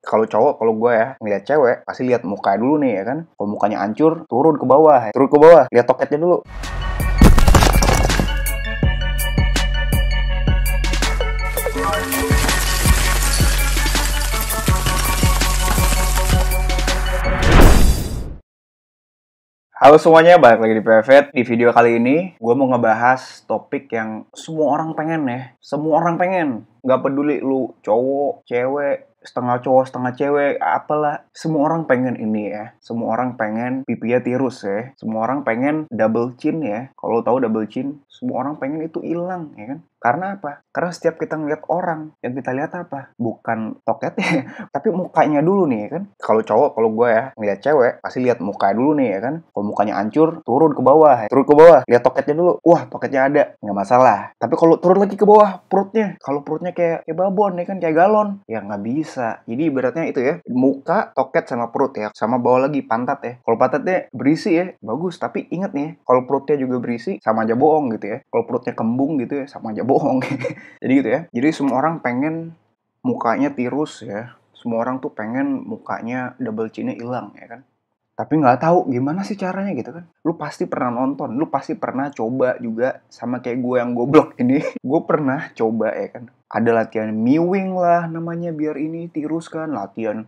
Kalau cowok, kalau gue ya, ngeliat cewek, pasti lihat muka dulu nih ya kan. Kalau mukanya hancur, turun ke bawah. Turun ke bawah, lihat toketnya dulu. Halo semuanya, balik lagi di Private. Di video kali ini, gue mau ngebahas topik yang semua orang pengen ya. Semua orang pengen. Gak peduli lu cowok, cewek, setengah cowok, setengah cewek, apalah. Semua orang pengen ini ya. Semua orang pengen pipinya tirus ya. Semua orang pengen double chin ya. Kalau tahu double chin, semua orang pengen itu hilang ya kan. Karena apa? Karena setiap kita ngeliat orang, yang kita lihat apa? Bukan toketnya, tapi mukanya dulu nih ya kan. Kalau cowok, kalau gue ya, ngeliat cewek, pasti lihat muka dulu nih ya kan. Kalau mukanya hancur, turun ke bawah. Turun ke bawah, lihat toketnya dulu. Wah, toketnya ada, nggak masalah. Tapi kalau turun lagi ke bawah, perutnya. Kalau perutnya kayak babon ya kan, kayak galon. Ya nggak bisa. Jadi ibaratnya itu ya, muka, toket sama perut ya. Sama bawah lagi, pantat ya. Kalau pantatnya berisi ya, bagus. Tapi ingat nih, kalau perutnya juga berisi, sama aja bohong gitu ya. Kalau perutnya kembung gitu ya, sama aja bohong. Jadi gitu ya. Jadi semua orang pengen mukanya tirus ya. Semua orang tuh pengen mukanya double chinnya hilang ya kan. Tapi nggak tahu gimana sih caranya gitu kan. Lu pasti pernah nonton, lu pasti pernah coba juga sama kayak gue yang goblok ini. Gue pernah coba ya kan. Ada latihan mewing lah namanya biar ini tirus kan. Latihan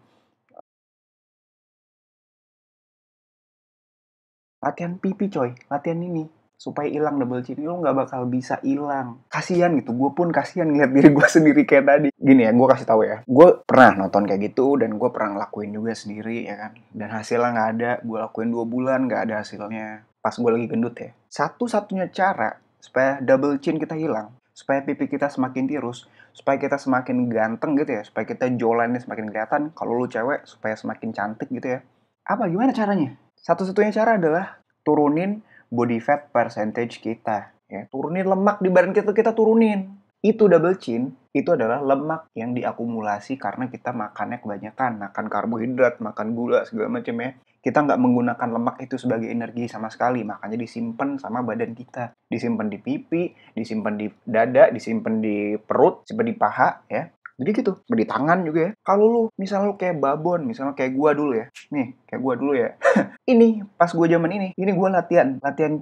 pipi coy, latihan ini supaya hilang double chin. Lu nggak bakal bisa hilang. Kasian gitu, gue pun kasian ngeliat diri gue sendiri kayak tadi. Gini ya, gue kasih tahu ya, gue pernah nonton kayak gitu dan gue pernah ngelakuin juga sendiri ya kan. Dan hasilnya nggak ada. Gue lakuin 2 bulan nggak ada hasilnya. Pas gue lagi gendut ya. Satu-satunya cara supaya double chin kita hilang, supaya pipi kita semakin tirus, supaya kita semakin ganteng gitu ya, supaya kita jawline semakin kelihatan. Kalau lu cewek, supaya semakin cantik gitu ya. Apa gimana caranya? Satu-satunya cara adalah turunin body fat percentage kita. Ya, turunin lemak di badan kita turunin. Itu double chin, itu adalah lemak yang diakumulasi karena kita makannya kebanyakan. Makan karbohidrat, makan gula, segala macam ya. Kita nggak menggunakan lemak itu sebagai energi sama sekali. Makanya disimpan sama badan kita. Disimpan di pipi, disimpan di dada, disimpan di perut, disimpan di paha ya. Jadi gitu, di tangan juga ya. Kalau lu, misalnya lu kayak babon, misalnya kayak gua dulu ya. Nih, kayak gua dulu ya. Ini pas gue zaman ini gue latihan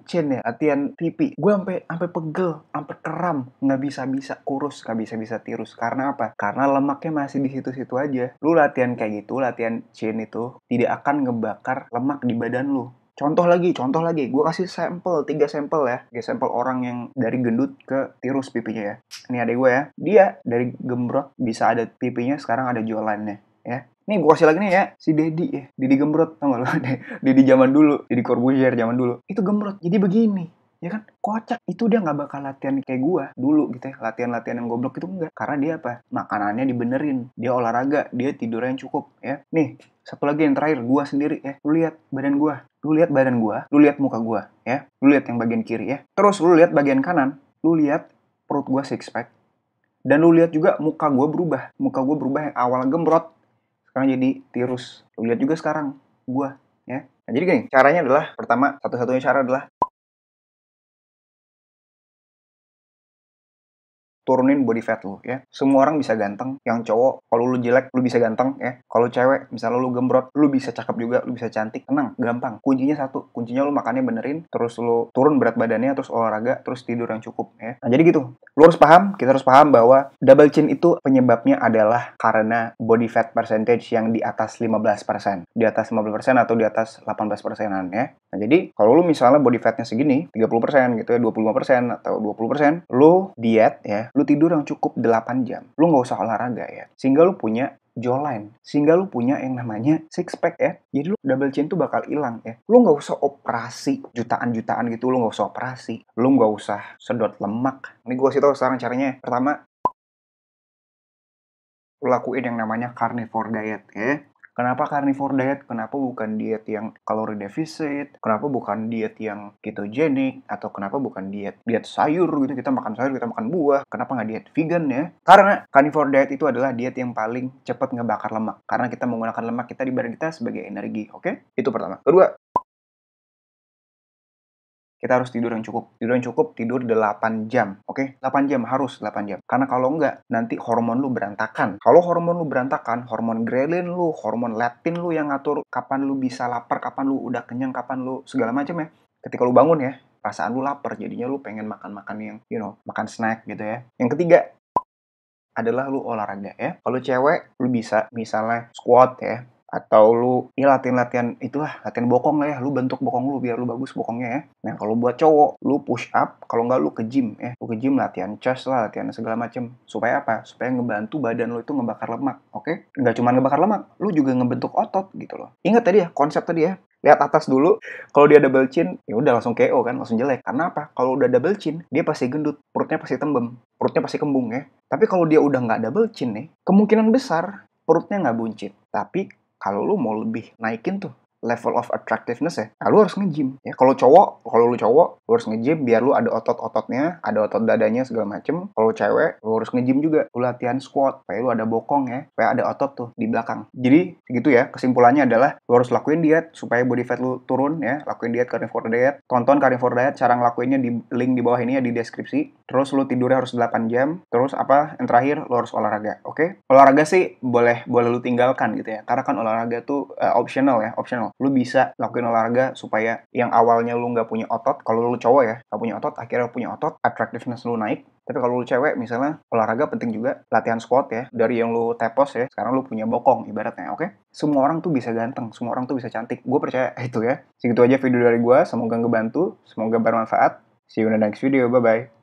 chin ya, latihan pipi. Gue sampai pegel, sampai kram, nggak bisa kurus, nggak bisa tirus. Karena apa? Karena lemaknya masih di situ-situ aja. Lu latihan kayak gitu, latihan chin itu tidak akan ngebakar lemak di badan lu. Contoh lagi. Gue kasih sampel, 3 sampel ya. 3 sampel orang yang dari gendut ke tirus pipinya ya. Ini adek gue ya. Dia dari gembrot bisa ada pipinya, sekarang ada jawline-nya ya. Nih gue kasih lagi nih ya, si Dedi ya. Dedi gembrot, tau gak lo? Dedi zaman dulu, Dedi Corbuzier zaman dulu. Itu gembrot, jadi begini. Ya kan? Kocak. Itu dia gak bakal latihan kayak gue dulu gitu ya. Latihan-latihan yang goblok itu enggak. Karena dia apa? Makanannya dibenerin. Dia olahraga, dia tidurnya yang cukup ya. Nih, satu lagi yang terakhir, gue sendiri ya. Lu lihat badan gue. Lu lihat badan gue. Lu lihat muka gue ya. Lu lihat yang bagian kiri ya. Terus lu lihat bagian kanan. Lu lihat perut gue six pack. Dan lu lihat juga muka gue berubah. Muka gue berubah yang awalnya gembrot, sekarang jadi tirus. Lu lihat juga sekarang gua ya. Nah, jadi gini, caranya adalah pertama, satu-satunya cara adalah turunin body fat lu ya. Semua orang bisa ganteng. Yang cowok, kalau lu jelek, lu bisa ganteng ya. Kalau cewek, misalnya lu gembrot, lu bisa cakep juga, lu bisa cantik. Tenang, gampang. Kuncinya satu. Kuncinya lu makannya benerin, terus lu turun berat badannya, terus olahraga, terus tidur yang cukup ya. Nah, jadi gitu. Lu harus paham, kita harus paham bahwa double chin itu penyebabnya adalah karena body fat percentage yang di atas 15%. Di atas 15% atau di atas 18%-an ya. Nah, jadi kalau lu misalnya body fatnya segini, 30% gitu ya, 25% atau 20%, lu diet ya, lu tidur yang cukup 8 jam. Lu nggak usah olahraga ya. Sehingga lu punya jawline. Sehingga lu punya yang namanya six pack ya. Jadi lu double chin tuh bakal hilang ya. Lu nggak usah operasi jutaan-jutaan gitu. Lu nggak usah operasi. Lu nggak usah sedot lemak. Ini gue kasih tau sekarang caranya. Pertama, lu lakuin yang namanya carnivore diet ya. Kenapa carnivore diet? Kenapa bukan diet yang kalori defisit? Kenapa bukan diet yang ketogenik? Atau kenapa bukan diet sayur gitu? Kita makan sayur, kita makan buah. Kenapa nggak diet vegan ya? Karena carnivore diet itu adalah diet yang paling cepat ngebakar lemak. Karena kita menggunakan lemak kita di badan kita sebagai energi. Oke? Itu pertama. Kedua, kita harus tidur yang cukup. Tidur yang cukup, tidur 8 jam, oke? 8 jam, harus 8 jam. Karena kalau enggak, nanti hormon lu berantakan. Kalau hormon lu berantakan, hormon grelin lu, hormon leptin lu yang ngatur kapan lu bisa lapar, kapan lu udah kenyang, kapan lu segala macam ya. Ketika lu bangun ya, perasaan lu lapar, jadinya lu pengen makan-makan yang, makan snack gitu ya. Yang ketiga adalah lu olahraga ya. Kalau cewek, lu bisa misalnya squat ya, atau lu latihan-latihan itulah, latihan bokong lah ya, lu bentuk bokong lu biar lu bagus bokongnya ya. Nah kalau buat cowok, lu push up, kalau nggak lu ke gym ya, lu ke gym latihan chest lah, latihan segala macem. Supaya apa? Supaya ngebantu badan lu itu ngebakar lemak, oke? Nggak cuma ngebakar lemak, lu juga ngebentuk otot gitu loh. Ingat tadi ya, konsep tadi ya, lihat atas dulu. Kalau dia double chin, ya udah langsung KO kan, langsung jelek. Karena apa? Kalau udah double chin, dia pasti gendut, perutnya pasti tembem, perutnya pasti kembung ya. Tapi kalau dia udah nggak double chin nih, kemungkinan besar perutnya nggak buncit. Tapi kalau lu mau lebih naikin tuh level of attractiveness ya, nah lu harus nge-gym ya. Kalau lu cowok, lu harus nge-gym biar lu ada otot-ototnya, ada otot dadanya segala macem. Kalau cewek, lu harus nge-gym juga, lu latihan squat, supaya lu ada bokong ya, supaya ada otot tuh di belakang. Jadi gitu ya, kesimpulannya adalah lu harus lakuin diet supaya body fat lu turun ya, lakuin diet carnivore diet, tonton carnivore diet, cara ngelakuinnya di link di bawah ini ya, di deskripsi. Terus lu tidurnya harus 8 jam, terus apa, yang terakhir lu harus olahraga, oke? Olahraga sih boleh lu tinggalkan gitu ya, karena kan olahraga tuh optional ya, optional. Lu bisa lakuin olahraga supaya yang awalnya lu nggak punya otot, kalau lu cowok ya, nggak punya otot, akhirnya punya otot, attractiveness lu naik. Tapi kalau lu cewek, misalnya olahraga penting juga, latihan squat ya, dari yang lu tepos ya, sekarang lu punya bokong ibaratnya, oke? Semua orang tuh bisa ganteng, semua orang tuh bisa cantik. Gue percaya itu ya. Segitu aja video dari gue, semoga ngebantu, semoga bermanfaat. See you in the next video, bye-bye.